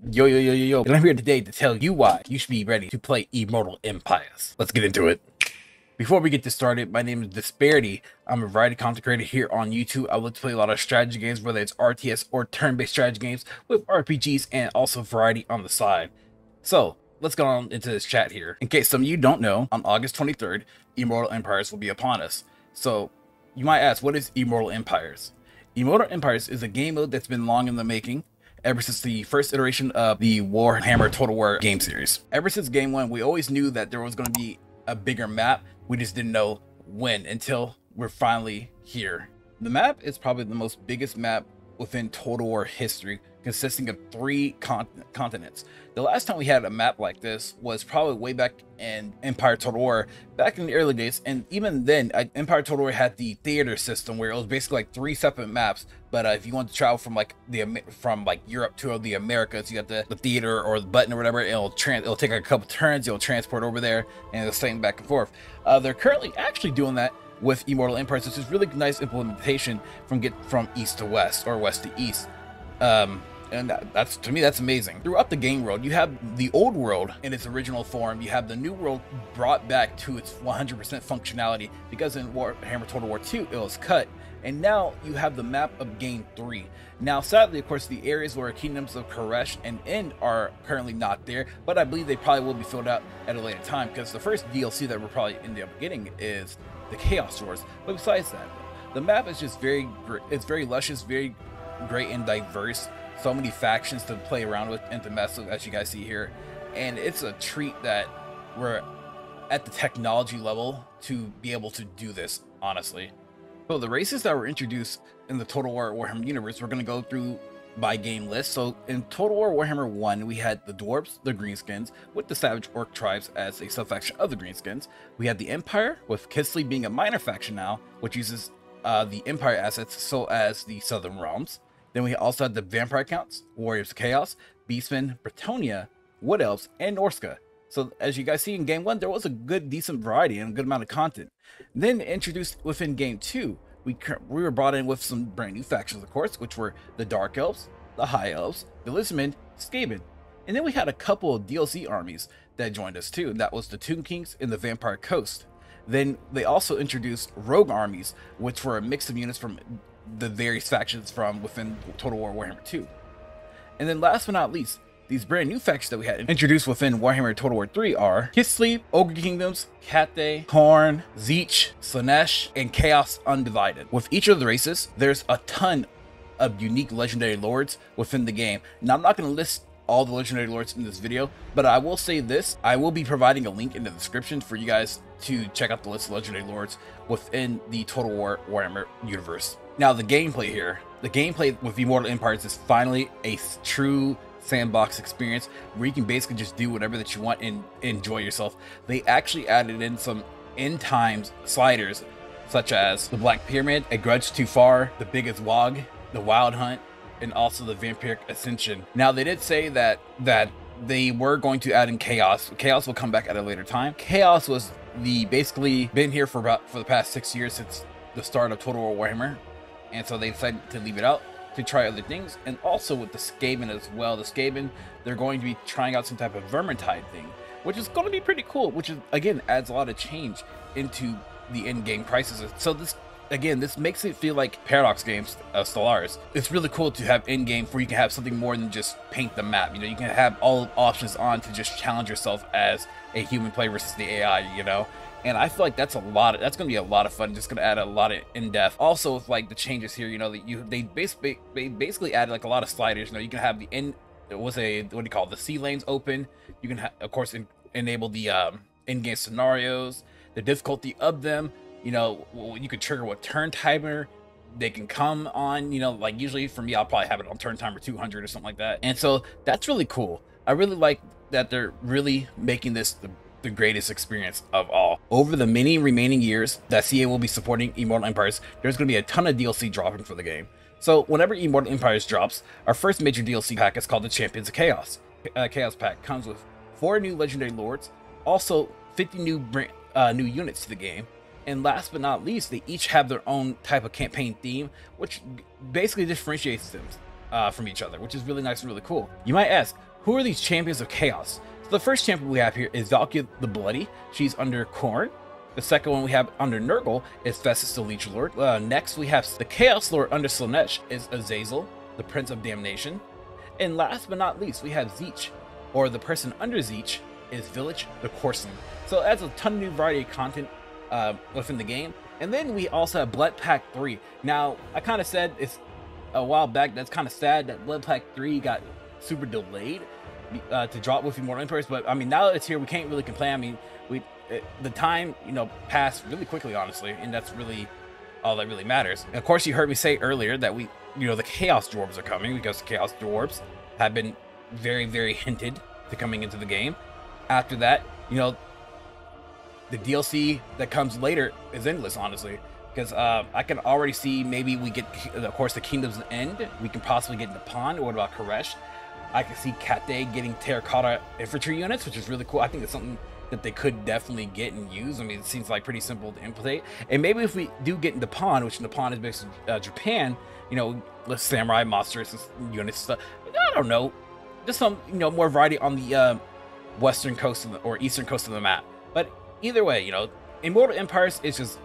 Yo, and I'm here today to tell you why you should be ready to play Immortal Empires. Let's get into it. Before we get this started, my name is DisBearity. I'm a variety content creator here on YouTube. I look to play a lot of strategy games, whether it's RTS or turn-based strategy games with RPGs and also variety on the side. So, let's go on into this chat here. In case some of you don't know, on August 23rd, Immortal Empires will be upon us. So, you might ask, what is Immortal Empires? Immortal Empires is a game mode that's been long in the making, ever since the first iteration of the Warhammer Total War game series. Ever since game one, we always knew that there was going to be a bigger map. We just didn't know when until we're finally here. The map is probably the most biggest map within Total War history, consisting of 3 continents. The last time we had a map like this was probably way back in Empire Total War, back in the early days, and even then, Empire Total War had the theater system where it was basically like 3 separate maps. But if you want to travel from like Europe to the Americas, you got the theater or the button or whatever. It'll take a couple turns. It'll transport over there, and it'll same back and forth. They're currently actually doing that with Immortal Empires, which is really nice implementation from east to west or west to east. And that's, to me, that's amazing. Throughout the game world, you have the old world in its original form. You have the new world brought back to its 100% functionality, because in Warhammer Total War 2 it was cut, and now you have the map of game 3. Now, sadly, of course, the areas where kingdoms of Koresh and End are currently not there, but I believe they probably will be filled out at a later time, because the first DLC that we're probably end up getting is the Chaos Wars. But besides that, the map is just it's very luscious, very great and diverse. So many factions to play around with and to mess with, as you guys see here, and it's a treat that we're at the technology level to be able to do this, honestly. So the races that were introduced in the Total War Warhammer universe, we're going to go through by game list. So in Total War Warhammer 1, we had the Dwarves, the Greenskins, with the Savage Orc tribes as a sub-faction of the Greenskins. We had the Empire, with Kislev being a minor faction now, which uses the Empire assets, so as the Southern Realms. Then we also had the Vampire Counts, Warriors of Chaos, Beastmen, Bretonnia, Wood Elves, and Norska. So as you guys see in game 1, there was a decent variety and a good amount of content. Then introduced within game 2, we were brought in with some brand new factions, of course, which were the Dark Elves, the High Elves, the Lizardmen, Skaven. And then we had a couple of DLC armies that joined us too, and that was the Tomb Kings and the Vampire Coast. Then they also introduced rogue armies, which were a mix of units from the various factions from within Total War Warhammer 2. And then last but not least, these brand new factions that we had introduced within Warhammer Total War 3 are Kislev, Ogre Kingdoms, Cathay, Khorne, Tzeentch, Slaanesh, and Chaos Undivided. With each of the races, there's a ton of unique legendary lords within the game. Now, I'm not going to list all the legendary lords in this video, but I will say this: I will be providing a link in the description for you guys to check out the list of legendary lords within the Total War Warhammer universe. Now, the gameplay here, the gameplay with Immortal Empires is finally a true sandbox experience where you can basically just do whatever that you want and enjoy yourself. They actually added in some end times sliders, such as the Black Pyramid, A Grudge Too Far, the Biggest Wog, the Wild Hunt, and also the Vampiric Ascension. Now, they did say that they were going to add in Chaos. Chaos will come back at a later time. Chaos was basically been here for the past 6 years, since the start of Total War Warhammer, and so they decided to leave it out to try other things. And also with the Skaven as well. The Skaven, they're going to be trying out some type of Vermintide thing, which is going to be pretty cool, which is, again, adds a lot of change into the in-game prices. So this makes it feel like Paradox games, Stellaris. It's really cool to have in-game where you can have something more than just paint the map. You know, you can have all options on to just challenge yourself as a human player versus the AI, you know? And I feel like that's going to be a lot of fun. Just going to add a lot of in-depth. Also, with like the changes here, you know, they basically added like a lot of sliders. You know, you can have the sea lanes open. You can of course enable the in-game scenarios, the difficulty of them. You know, you can trigger what turn timer they can come on. You know, like usually for me, I'll probably have it on turn timer 200 or something like that. And so that's really cool. I really like that they're really making this the greatest experience of all. Over the many remaining years that CA will be supporting Immortal Empires, there's going to be a ton of DLC dropping for the game. So whenever Immortal Empires drops, our first major DLC pack is called the Champions of Chaos. Chaos pack comes with 4 new legendary lords, also 50 new units to the game, and last but not least, they each have their own type of campaign theme, which basically differentiates them from each other, which is really nice and really cool. You might ask, who are these champions of chaos? So the first champion we have here is Valkia the Bloody. She's under Khorne. The second one we have under Nurgle is Festus the Leech Lord. Next we have the Chaos Lord under Slaanesh is Azazel, the Prince of Damnation. And last but not least, we have Tzeentch, or the person under Tzeentch is Village the Courseling. So that's a ton of new variety of content within the game. And then we also have Blood Pact 3. Now, I kind of said it's a while back, that's kind of sad that Blood Pact 3 got super delayed to drop with Immortal Empires, but I mean, now that it's here, we can't really complain. I mean, the time, you know, passed really quickly, honestly, and that's really all that really matters. And of course, you heard me say earlier that the Chaos Dwarves are coming, because the Chaos Dwarves have been very, very hinted to coming into the game. After that, you know, the DLC that comes later is endless, honestly, because I can already see maybe we get, of course, the Kingdom's End. We can possibly get Nippon. What about Koresh? I can see Cathay getting terracotta infantry units, which is really cool. I think it's something that they could definitely get and use. I mean, it seems like pretty simple to implement. And maybe if we do get Nippon, which Nippon is based in Japan, you know, less samurai monsters and units stuff. I don't know, just some, you know, more variety on the western coast or eastern coast of the map. But either way, you know, Immortal Empires is just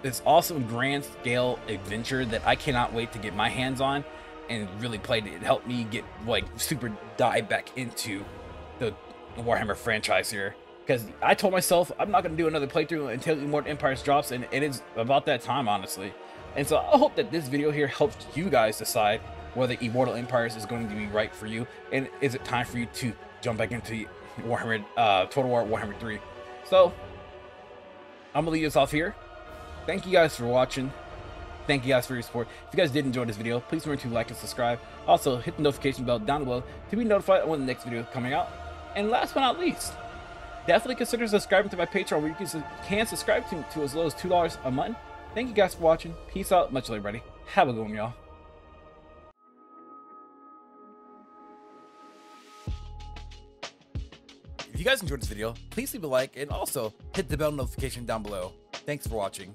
this awesome grand scale adventure that I cannot wait to get my hands on and really play. It helped me get like super dive back into the Warhammer franchise here, because I told myself I'm not going to do another playthrough until Immortal Empires drops, and it is about that time, honestly. And so I hope that this video here helps you guys decide whether Immortal Empires is going to be right for you, and is it time for you to jump back into Warhammer Total War Warhammer 3. So I'm gonna leave this off here. Thank you guys for watching. Thank you guys for your support. If you guys did enjoy this video, please remember to like and subscribe. Also, hit the notification bell down below to be notified when the next video is coming out. And last but not least, definitely consider subscribing to my Patreon, where you can subscribe to as low as $2 a month. Thank you guys for watching. Peace out. Much love, everybody. Have a good one, y'all. If you guys enjoyed this video, please leave a like and also hit the bell notification down below. Thanks for watching.